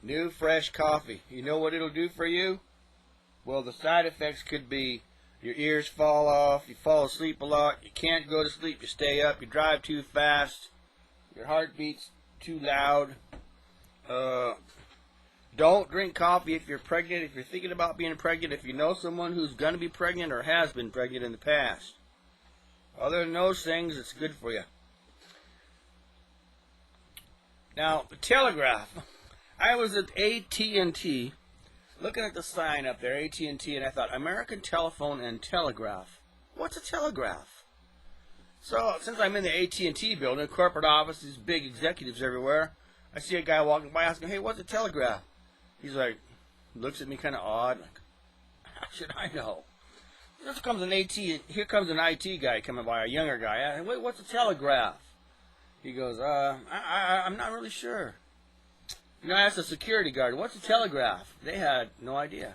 New fresh coffee. You know what it'll do for you? Well, the side effects could be your ears fall off, you fall asleep a lot, you can't go to sleep, you stay up, you drive too fast, your heart beats too loud. Don't drink coffee if you're pregnant, if you're thinking about being pregnant, if you know someone who's going to be pregnant or has been pregnant in the past. Other than those things, it's good for you. Now, the telegraph. I was at AT&T, looking at the sign up there, AT&T, and I thought, American Telephone and Telegraph. What's a telegraph? So, since I'm in the AT&T building, corporate offices, big executives everywhere, I see a guy walking by asking, hey, what's a telegraph? He's like, looks at me kind of odd, like, how should I know? Here comes an IT guy coming by, a younger guy. Wait, what's a telegraph? He goes, I'm not really sure. You know, I asked the security guard, what's a telegraph? They had no idea.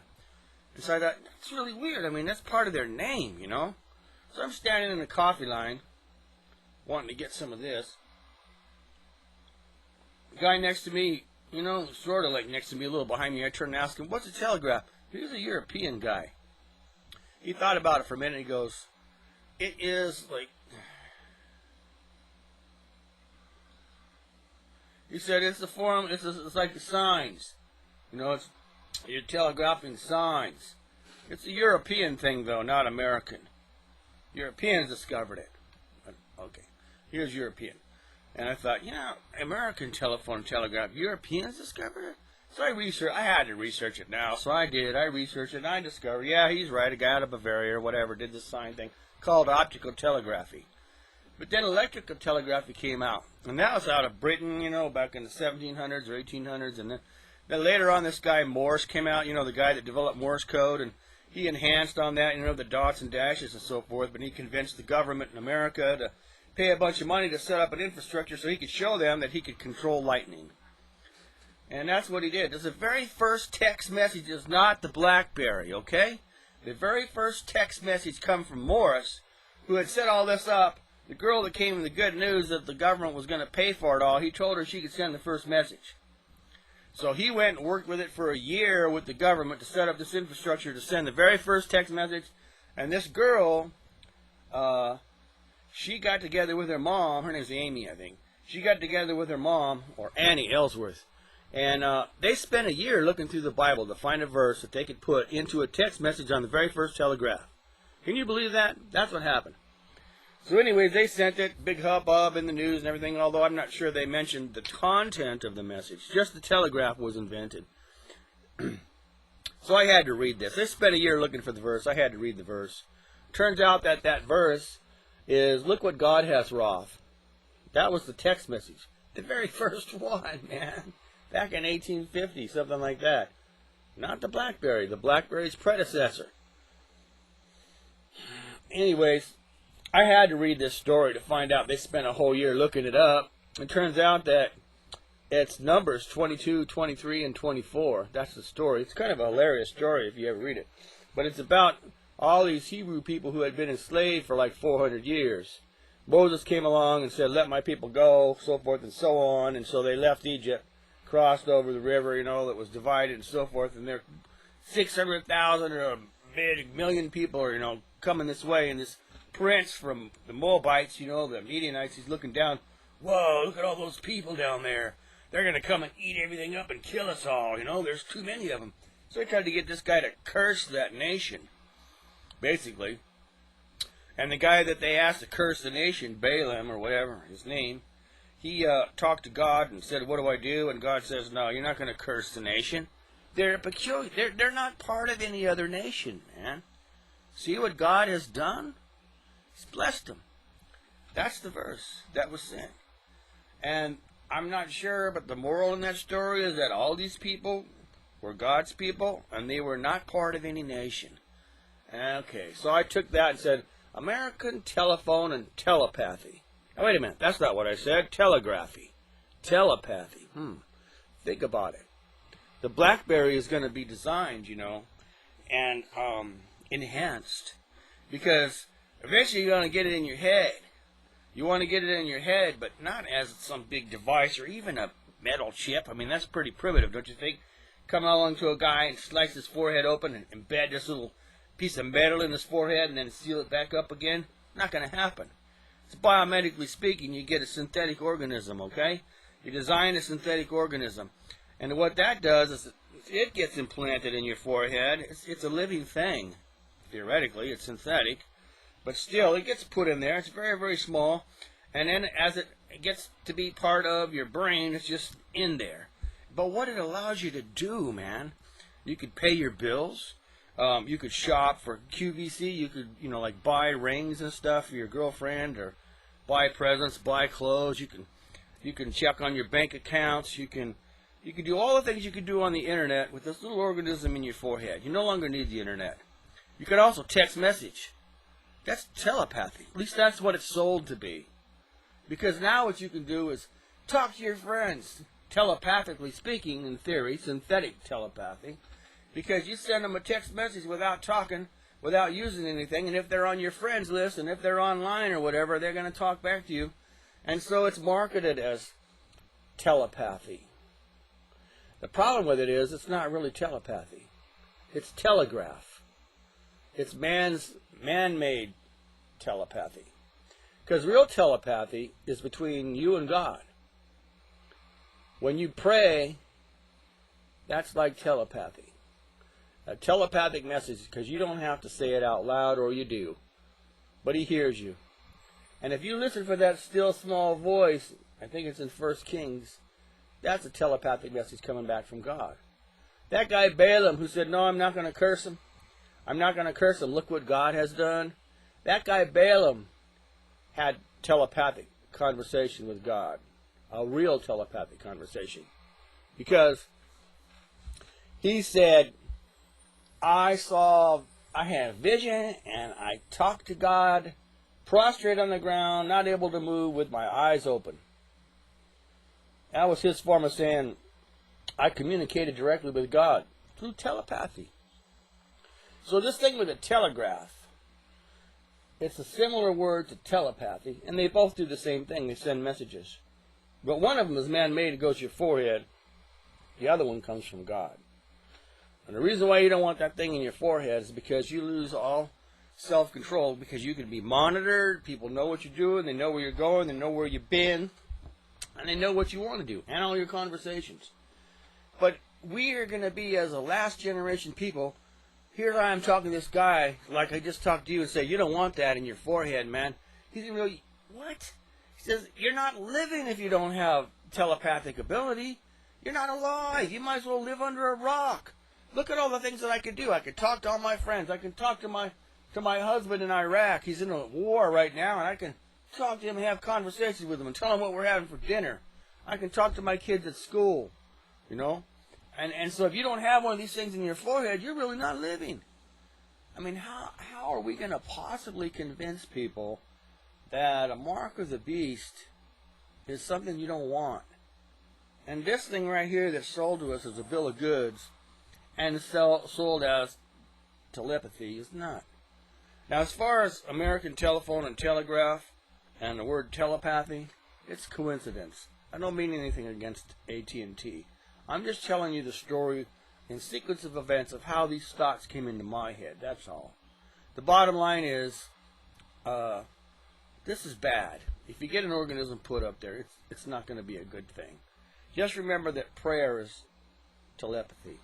And so I thought, that's really weird. I mean, that's part of their name, you know? So I'm standing in the coffee line, wanting to get some of this. The guy next to me, you know, sort of like next to me, a little behind me, I turned and asked him, what's a telegraph? He's a European guy. He thought about it for a minute, and he goes, it is like... He said it's the form, it's like the signs. You know, you're telegraphing signs. It's a European thing, though, not American. Europeans discovered it. Okay, here's European. And I thought, you know, American telephone and telegraph, Europeans discovered it? So I had to research it now, so I did. I researched it, and I discovered, yeah, he's right, a guy out of Bavaria or whatever did this sign thing called optical telegraphy. But then electrical telegraphy came out, and that was out of Britain, you know, back in the 1700s or 1800s, and then later on this guy Morse came out, you know, the guy that developed Morse Code, and he enhanced on that, you know, the dots and dashes and so forth, but he convinced the government in America to pay a bunch of money to set up an infrastructure so he could show them that he could control lightning. And that's what he did. The very first text message is not the BlackBerry, okay? The very first text message come from Morse, who had set all this up. The girl that came with the good news that the government was going to pay for it all, he told her she could send the first message. So he went and worked with it for a year with the government to set up this infrastructure to send the very first text message. And this girl, she got together with her mom. Her name's Amy, I think. She got together with her mom, or Annie Ellsworth. And they spent a year looking through the Bible to find a verse that they could put into a text message on the very first telegraph. Can you believe that? That's what happened. So anyways, they sent it, big hubbub in the news and everything, although I'm not sure they mentioned the content of the message. Just the telegraph was invented. So I had to read this. They spent a year looking for the verse. I had to read the verse. Turns out that verse is, look what God has wrought. That was the text message. The very first one, man. Back in 1850, something like that. Not the BlackBerry. The BlackBerry's predecessor. Anyways, I had to read this story to find out. They spent a whole year looking it up. It turns out that it's Numbers 22, 23, and 24. That's the story. It's kind of a hilarious story if you ever read it. But it's about all these Hebrew people who had been enslaved for like 400 years. Moses came along and said, let my people go, so forth and so on. And so they left Egypt, crossed over the river, you know, that was divided and so forth. And there 600,000 or a million people are, you know, coming this way. And this prince from the Moabites, you know, the Midianites, he's looking down. Whoa, look at all those people down there. They're going to come and eat everything up and kill us all, you know. There's too many of them. So he tried to get this guy to curse that nation, basically. And the guy that they asked to curse the nation, Balaam or whatever his name, he talked to God and said, what do I do? And God says, no, you're not going to curse the nation. They're peculiar. They're not part of any other nation, man. See what God has done? He's blessed them. That's the verse that was sent. And I'm not sure, but the moral in that story is that all these people were God's people, and they were not part of any nation. Okay, so I took that and said, American telephone and telepathy. Now, wait a minute, that's not what I said. Telegraphy. Telepathy. Think about it. The BlackBerry is going to be designed, you know, and enhanced. Because eventually you're going to get it in your head. You want to get it in your head, but not as some big device or even a metal chip. I mean, that's pretty primitive, don't you think? Come along to a guy and slice his forehead open and embed this little piece of metal in his forehead and then seal it back up again. Not going to happen. It's biomedically speaking, you get a synthetic organism, okay? You design a synthetic organism. And what that does is it gets implanted in your forehead. It's a living thing. Theoretically, it's synthetic. But still, it gets put in there. It's very, very small. And then as it gets to be part of your brain, it's just in there. But what it allows you to do, man, you could pay your bills. You could shop for QVC. You could, like buy rings and stuff for your girlfriend, or buy presents, buy clothes. You can check on your bank accounts. You can do all the things you could do on the internet with this little organism in your forehead. You no longer need the internet. You could also text message. That's telepathy. At least that's what it's sold to be. Because now what you can do is talk to your friends, telepathically speaking, in theory, synthetic telepathy. Because you send them a text message without talking, without using anything, and if they're on your friends list, and if they're online or whatever, they're going to talk back to you. And so it's marketed as telepathy. The problem with it is it's not really telepathy. It's telegraph. It's man-made telepathy. Because real telepathy is between you and God. When you pray, that's like telepathy. A telepathic message, because you don't have to say it out loud, or you do. But he hears you. And if you listen for that still small voice, I think it's in 1 Kings, that's a telepathic message coming back from God. That guy Balaam who said, no, I'm not going to curse him. I'm not going to curse him. Look what God has done. That guy Balaam had telepathic conversation with God. A real telepathic conversation. Because he said, I had a vision, and I talked to God, prostrate on the ground, not able to move with my eyes open. That was his form of saying, I communicated directly with God through telepathy. So this thing with a telegraph, it's a similar word to telepathy, and they both do the same thing. They send messages. But one of them is man-made. It goes to your forehead. The other one comes from God. And the reason why you don't want that thing in your forehead is because you lose all self-control, because you can be monitored. People know what you're doing. They know where you're going. They know where you've been. And they know what you want to do and all your conversations. But we are going to be, as a last generation people, here I am talking to this guy like I just talked to you and say, you don't want that in your forehead, man. He's going to go, what? He says, you're not living if you don't have telepathic ability. You're not alive. You might as well live under a rock. Look at all the things that I could do. I could talk to all my friends. I can talk to my husband in Iraq. He's in a war right now, and I can talk to him and have conversations with him and tell him what we're having for dinner. I can talk to my kids at school, And so if you don't have one of these things in your forehead, you're really not living. I mean, how are we going to possibly convince people that a mark of the beast is something you don't want? And this thing right here that's sold to us as a bill of goods and sold as telepathy is not. Now, as far as American telephone and telegraph and the word telepathy, it's coincidence. I don't mean anything against AT&T. I'm just telling you the story in sequence of events of how these thoughts came into my head. That's all. The bottom line is, this is bad. If you get an organism put up there, it's not going to be a good thing. Just remember that prayer is telepathy.